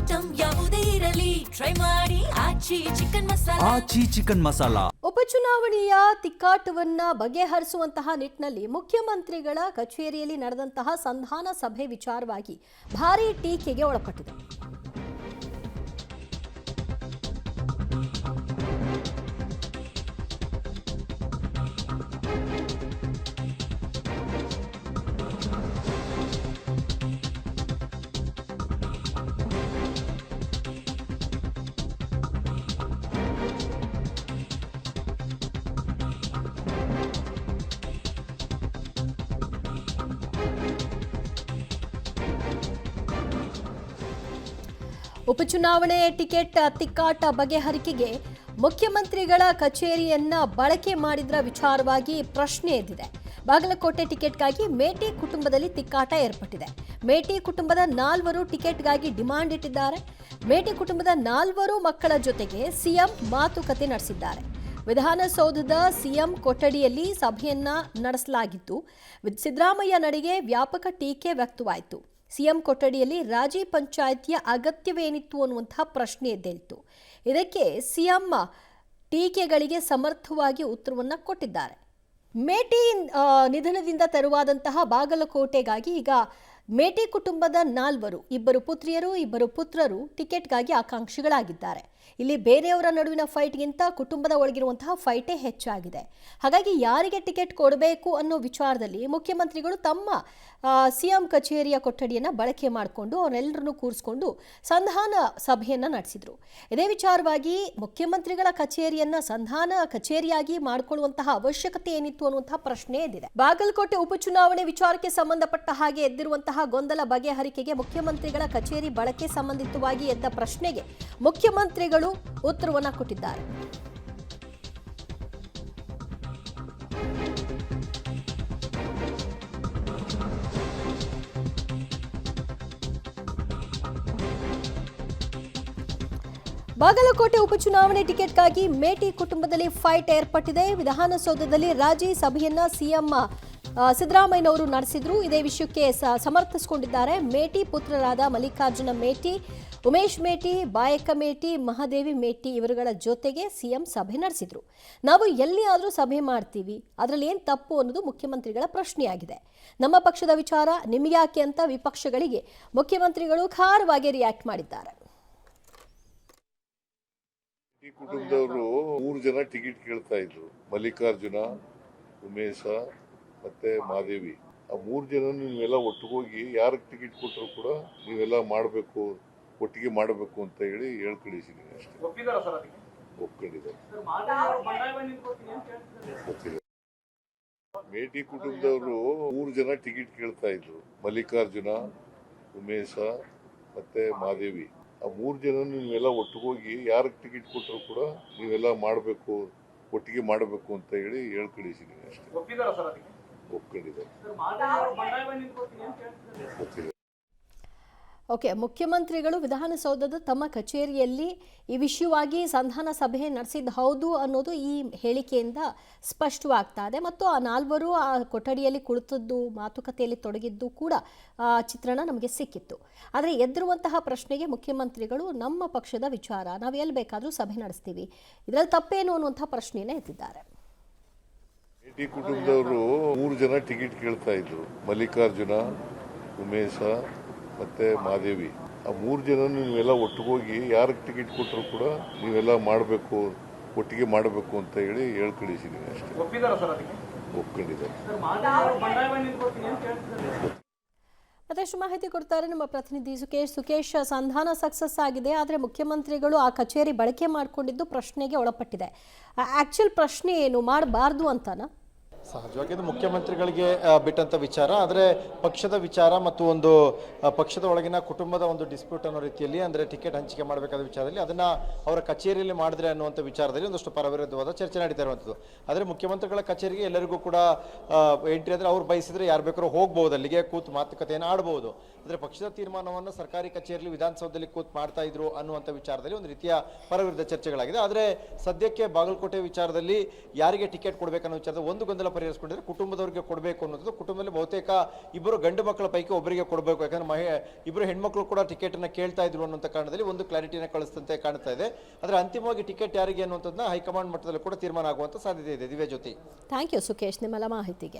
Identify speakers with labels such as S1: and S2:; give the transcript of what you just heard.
S1: Item ಯಾವುದೇ ಇರಲಿ try ಮಾಡಿ ಆಚಿ ಚಿಕನ್ ಮಸಾಲಾ.
S2: ಉಪಚುನಾವಣೆಯ ತಿಕ್ಕಾಟವನ್ನ ಬಗೆಹರಿಸುವಂತಹ ನಿಟ್ಟಿನಲ್ಲಿ ಮುಖ್ಯಮಂತ್ರಿಗಳ ಕಚೇರಿಯಲ್ಲಿ ನಡೆದಂತಹ ಸಂಧಾನ ಸಭೆ ವಿಚಾರವಾಗಿ ಭಾರೀ ಟೀಕೆಗೆ ಒಳಪಟ್ಟಿದೆ. ಉಪಚುನಾವಣೆ ಟಿಕೆಟ್ ತಿಕ್ಕಾಟ ಬಗೆಹರಿಕೆಗೆ ಮುಖ್ಯಮಂತ್ರಿಗಳ ಕಚೇರಿಯನ್ನ ಬಳಕೆ ಮಾಡಿದ್ರ ವಿಚಾರವಾಗಿ ಪ್ರಶ್ನೆ ಎದ್ದಿದೆ. ಬಾಗಲಕೋಟೆ ಟಿಕೆಟ್ಗಾಗಿ ಮೇಟಿ ಕುಟುಂಬದಲ್ಲಿ ತಿಕ್ಕಾಟ ಏರ್ಪಟ್ಟಿದೆ. ಮೇಟಿ ಕುಟುಂಬದ 4 ಟಿಕೆಟ್ಗಾಗಿ ಡಿಮಾಂಡ್ ಇಟ್ಟಿದ್ದಾರೆ. ಮೇಟಿ ಕುಟುಂಬದ 4 ಮಕ್ಕಳ ಜೊತೆಗೆ ಸಿಎಂ ಮಾತುಕತೆ ನಡೆಸಿದ್ದಾರೆ. ವಿಧಾನಸೌಧದ ಸಿಎಂ ಕೊಠಡಿಯಲ್ಲಿ ಸಭೆಯನ್ನ ನಡೆಸಲಾಗಿದ್ದು ಸಿದ್ದರಾಮಯ್ಯ ನಡೆಗೆ ವ್ಯಾಪಕ ಟೀಕೆ ವ್ಯಕ್ತವಾಯಿತು. ಸಿಎಂ ಕೊಠಡಿಯಲ್ಲಿ ರಾಜಿ ಪಂಚಾಯಿತಿಯ ಅಗತ್ಯವೇನಿತ್ತು ಅನ್ನುವಂತಹ ಪ್ರಶ್ನೆ ಎದ್ದೇಳಿತು. ಇದಕ್ಕೆ ಸಿಎಂ ಟೀಕೆಗಳಿಗೆ ಸಮರ್ಥವಾಗಿ ಉತ್ತರವನ್ನು ಕೊಟ್ಟಿದ್ದಾರೆ. ಮೇಟಿ ನಿಧನದಿಂದ ತೆರವಾದಂತಹ ಬಾಗಲಕೋಟೆಗಾಗಿ ಈಗ ಮೇಟಿ ಕುಟುಂಬದ 4 2 ಪುತ್ರಿಯರು 2 ಪುತ್ರರು ಟಿಕೆಟ್ಗಾಗಿ ಆಕಾಂಕ್ಷಿಗಳಾಗಿದ್ದಾರೆ. ಇಲ್ಲಿ ಬೇರೆಯವರ ನಡುವಿನ ಫೈಟ್ಗಿಂತ ಕುಟುಂಬದ ಒಳಗಿರುವಂತಹ ಫೈಟೇ ಹೆಚ್ಚಾಗಿದೆ. ಹಾಗಾಗಿ ಯಾರಿಗೆ ಟಿಕೆಟ್ ಕೊಡಬೇಕು ಅನ್ನೋ ವಿಚಾರದಲ್ಲಿ ಮುಖ್ಯಮಂತ್ರಿಗಳು ತಮ್ಮ ಸಿಎಂ ಕಚೇರಿಯ ಕೊಠಡಿಯನ್ನು ಬಳಕೆ ಮಾಡಿಕೊಂಡು ಅವರೆಲ್ಲರನ್ನು ಕೂರಿಸಿಕೊಂಡು ಸಂಧಾನ ಸಭೆಯನ್ನು ನಡೆಸಿದರು. ಇದೇ ವಿಚಾರವಾಗಿ ಮುಖ್ಯಮಂತ್ರಿಗಳ ಕಚೇರಿಯನ್ನ ಸಂಧಾನ ಕಚೇರಿಯಾಗಿ ಮಾಡಿಕೊಳ್ಳುವಂತಹ ಅವಶ್ಯಕತೆ ಏನಿತ್ತು ಅನ್ನುವಂತಹ ಪ್ರಶ್ನೆ ಎದ್ದಿದೆ. ಬಾಗಲಕೋಟೆ ಉಪಚುನಾವಣೆ ವಿಚಾರಕ್ಕೆ ಸಂಬಂಧಪಟ್ಟ ಹಾಗೆ ಎದ್ದಿರುವಂತಹ ಗೊಂದಲ ಬಗೆಹರಿಕೆಗೆ ಮುಖ್ಯಮಂತ್ರಿಗಳ ಕಚೇರಿ ಬಳಕೆ ಸಂಬಂಧಿತವಾಗಿ ಎದ್ದ ಪ್ರಶ್ನೆಗೆ ಮುಖ್ಯಮಂತ್ರಿಗಳು ಉತ್ತರವನ್ನ ಕೊಟ್ಟಿದ್ದಾರೆ. ಬಾಗಲಕೋಟೆ ಉಪಚುನಾವಣೆ ಟಿಕೆಟ್ಗಾಗಿ ಮೇಟಿ ಕುಟುಂಬದಲ್ಲಿ ಫೈಟ್ ಏರ್ಪಟ್ಟಿದೆ. ವಿಧಾನಸೌಧದಲ್ಲಿ ರಾಜಿ ಸಭೆಯನ್ನ ಸಿಎಂ ಸಿದ್ದರಾಮಯ್ಯನವರು ನಡೆಸಿದ್ರು. ಇದೇ ವಿಷಯಕ್ಕೆ ಸಮರ್ಥಿಸಿಕೊಂಡಿದ್ದಾರೆ. ಮೇಟಿ ಪುತ್ರರಾದ ಮಲ್ಲಿಕಾರ್ಜುನ ಮೇಟಿ, ಉಮೇಶ್ ಮೇಟಿ, ಬಾಯಕ ಮೇಟಿ, ಮಹಾದೇವಿ ಮೇಟಿ ಇವರುಗಳ ಜೊತೆಗೆ ಸಿಎಂ ಸಭೆ ನಡೆಸಿದ್ರು. ನಾವು ಎಲ್ಲಿಯಾದರೂ ಸಭೆ ಮಾಡ್ತೀವಿ, ಅದರಲ್ಲಿ ಏನು ತಪ್ಪು ಅನ್ನೋದು ಮುಖ್ಯಮಂತ್ರಿಗಳ ಪ್ರಶ್ನೆಯಾಗಿದೆ. ನಮ್ಮ ಪಕ್ಷದ ವಿಚಾರ ನಿಮಗ್ಯಾಕೆ ಅಂತ ವಿಪಕ್ಷಗಳಿಗೆ ಮುಖ್ಯಮಂತ್ರಿಗಳು ಖಾರವಾಗಿ ರಿಯಾಕ್ಟ್ ಮಾಡಿದ್ದಾರೆ.
S3: ಕುಟುಂಬದವರು 3 ಜನ ಟಿಕೆಟ್ ಕೇಳ್ತಾ ಇದ್ರು. ಮಲ್ಲಿಕಾರ್ಜುನ, ಉಮೇಶ ಮತ್ತೆ ಮಾದೇವಿ. ಆ 3 ಜನ ನೀವೆಲ್ಲ ಒಟ್ಟಿಗೆ ಯಾರಿಗೆ ಟಿಕೆಟ್ ಕೊಟ್ಟರು ಕೂಡ ನೀವೆಲ್ಲ ಮಾಡಬೇಕು, ಒಟ್ಟಿಗೆ ಮಾಡಬೇಕು ಅಂತ ಹೇಳಿ ಕಳಿಸಿದ್ದೀನಿ ಅಷ್ಟೇ. ಒಪ್ಕೊಂಡಿದ್ದಾರೆ. ಮೇಟಿ ಕುಟುಂಬದವರು 3 ಜನ ಟಿಕೆಟ್ ಕೇಳ್ತಾ ಇದ್ರು. ಮಲ್ಲಿಕಾರ್ಜುನ, ಉಮೇಶ ಮತ್ತೆ ಮಾದೇವಿ. ಆ 3 ಜನ ನೀವೆಲ್ಲ ಒಟ್ಟಿಗೆ ಯಾರಿಗೆ ಟಿಕೆಟ್ ಕೊಟ್ಟರು ಕೂಡ ನೀವೆಲ್ಲ ಮಾಡಬೇಕು, ಒಟ್ಟಿಗೆ ಮಾಡಬೇಕು ಅಂತ ಹೇಳಿ ಕಳಿಸಿದ್ದೀನಿ ಅಷ್ಟೇ. ಒಪ್ಕೊಂಡಿದ್ದಾರೆ.
S2: ಓಕೆ, ಮುಖ್ಯಮಂತ್ರಿಗಳು ವಿಧಾನಸೌಧದ ತಮ್ಮ ಕಚೇರಿಯಲ್ಲಿ ಈ ವಿಷಯವಾಗಿ ಸಂಧಾನ ಸಭೆ ನಡೆಸಿದ್ದು ಹೌದು ಅನ್ನೋದು ಈ ಹೇಳಿಕೆಯಿಂದ ಸ್ಪಷ್ಟವಾಗ್ತಾ ಇದೆ. ಮತ್ತು ಆ 4 ಆ ಕೊಠಡಿಯಲ್ಲಿ ಕುಳಿತದ್ದು, ಮಾತುಕತೆಯಲ್ಲಿ ತೊಡಗಿದ್ದು ಕೂಡ ಚಿತ್ರಣ ನಮಗೆ ಸಿಕ್ಕಿತ್ತು. ಆದರೆ ಎದ್ದಿರುವಂತಹ ಪ್ರಶ್ನೆಗೆ ಮುಖ್ಯಮಂತ್ರಿಗಳು ನಮ್ಮ ಪಕ್ಷದ ವಿಚಾರ, ನಾವು ಎಲ್ಲಿ ಬೇಕಾದರೂ ಸಭೆ ನಡೆಸ್ತೀವಿ, ಇದರಲ್ಲಿ ತಪ್ಪೇನು ಅನ್ನುವಂಥ ಪ್ರಶ್ನೆಯನ್ನೇ ಎತ್ತಿದ್ದಾರೆ.
S3: ಮೇಟಿ ಕುಟುಂಬದವರು 3 ಜನ ಟಿಕೆಟ್ ಕೇಳ್ತಾ ಇದ್ರು. ಮಲ್ಲಿಕಾರ್ಜುನ, ಉಮೇಶ ಮತ್ತೆ ಮಾದೇವಿ. ಆ 3 ಜನ ನೀವೆಲ್ಲ ಒಟ್ಟಿಗೆ ಯಾರಿಗೆ ಟಿಕೆಟ್ ಕೊಟ್ಟರು ಕೂಡ ನೀವೆಲ್ಲ ಮಾಡಬೇಕು, ಒಟ್ಟಿಗೆ ಮಾಡಬೇಕು ಅಂತ ಹೇಳಿ ಕಳಿಸಿದ್ದೀನಿ ಅಷ್ಟೇ. ಒಪ್ಕೊಂಡಿದ್ದಾರೆ.
S2: ಮತ್ತಷ್ಟು ಮಾಹಿತಿ ಕೊಡ್ತಾರೆ ನಮ್ಮ ಪ್ರತಿನಿಧಿ ಸುಕೇಶ್. ಸಂಧಾನ ಸಕ್ಸಸ್ ಆಗಿದೆ, ಆದರೆ ಮುಖ್ಯಮಂತ್ರಿಗಳು ಆ ಕಚೇರಿ ಬಳಕೆ ಮಾಡಿಕೊಂಡಿದ್ದು ಪ್ರಶ್ನೆಗೆ ಒಳಪಟ್ಟಿದೆ. ಆಕ್ಚುಲ್ ಪ್ರಶ್ನೆ ಏನು, ಮಾಡಬಾರ್ದು ಅಂತನಾ?
S4: ಸಹಜವಾಗಿ ಅದು ಮುಖ್ಯಮಂತ್ರಿಗಳಿಗೆ ಬಿಟ್ಟಂತ ವಿಚಾರ. ಆದರೆ ಪಕ್ಷದ ವಿಚಾರ ಮತ್ತು ಒಂದು ಪಕ್ಷದ ಒಳಗಿನ ಕುಟುಂಬದ ಒಂದು ಡಿಸ್ಪ್ಯೂಟ್ ಅನ್ನೋ ರೀತಿಯಲ್ಲಿ, ಅಂದರೆ ಟಿಕೆಟ್ ಹಂಚಿಕೆ ಮಾಡಬೇಕಾದ ವಿಚಾರದಲ್ಲಿ ಅದನ್ನ ಅವರ ಕಚೇರಿಯಲ್ಲಿ ಮಾಡಿದ್ರೆ ಅನ್ನುವಂಥ ವಿಚಾರದಲ್ಲಿ ಒಂದಷ್ಟು ಪರವಿರೋಧವಾದ ಚರ್ಚೆ ನಡೀತಾ ಇರುವಂಥದ್ದು. ಆದರೆ ಮುಖ್ಯಮಂತ್ರಿಗಳ ಕಚೇರಿಗೆ ಎಲ್ಲರಿಗೂ ಕೂಡ ಎಂಟ್ರಿ ಆದರೆ ಅವ್ರು ಬಯಸಿದ್ರೆ ಯಾರು ಬೇಕಾದ್ರೂ ಹೋಗ್ಬಹುದು, ಅಲ್ಲಿಗೆ ಕೂತು ಮಾತುಕತೆಯನ್ನು ಆಡಬಹುದು. ಆದರೆ ಪಕ್ಷದ ತೀರ್ಮಾನವನ್ನು ಸರ್ಕಾರಿ ಕಚೇರಿಯಲ್ಲಿ ವಿಧಾನಸೌಧದಲ್ಲಿ ಕೂತು ಮಾಡ್ತಾ ಇದ್ರು ಅನ್ನುವಂಥ ವಿಚಾರದಲ್ಲಿ ಒಂದು ರೀತಿಯ ಪರವಿರೋಧ ಚರ್ಚೆಗಳಾಗಿದೆ. ಆದರೆ ಸದ್ಯಕ್ಕೆ ಬಾಗಲಕೋಟೆ ವಿಚಾರದಲ್ಲಿ ಯಾರಿಗೆ ಟಿಕೆಟ್ ಕೊಡಬೇಕನ್ನೋ ವಿಚಾರದ ಒಂದು ಗೊಂದಲ ಪರಿಹರಿಸಿಕೊಂಡಿದ್ರೆ ಕುಟುಂಬದವರಿಗೆ ಕೊಡಬೇಕು ಅನ್ನೋದು, ಕುಟುಂಬದಲ್ಲಿ ಬಹುತೇಕ ಇಬ್ಬರು ಗಂಡು ಮಕ್ಕಳ ಪೈಕಿ ಒಬ್ಬರಿಗೆ ಕೊಡಬೇಕು, ಯಾಕಂದ್ರೆ ಇಬ್ಬರು ಹೆಣ್ಮಕ್ಳು ಕೂಡ ಟಿಕೆಟ್ ಅನ್ನ ಕೇಳ್ತಾ ಇದ್ರು ಅನ್ನುವಂಥ ಕಾರಣದಲ್ಲಿ ಒಂದು ಕ್ಲಾರಿಟಿನ ಕಳಿಸ್ತಂತೆ ಕಾಣ್ತಾ ಇದೆ. ಆದರೆ ಅಂತಿಮವಾಗಿ ಟಿಕೆಟ್ ಯಾರಿಗೆ ಅನ್ನುವಂಥದ್ದನ್ನ ಹೈಕಮಾಂಡ್ ಮಟ್ಟದಲ್ಲಿ ಕೂಡ ತೀರ್ಮಾನ ಆಗುವಂತ ಸಾಧ್ಯತೆ ಇದೆ. ದಿವ್ಯಜ್ಯೋತಿ.
S2: ಥ್ಯಾಂಕ್ ಯು ಸುಖೇಶ್ ನಿಮ್ಮೆಲ್ಲ ಮಾಹಿತಿಗೆ.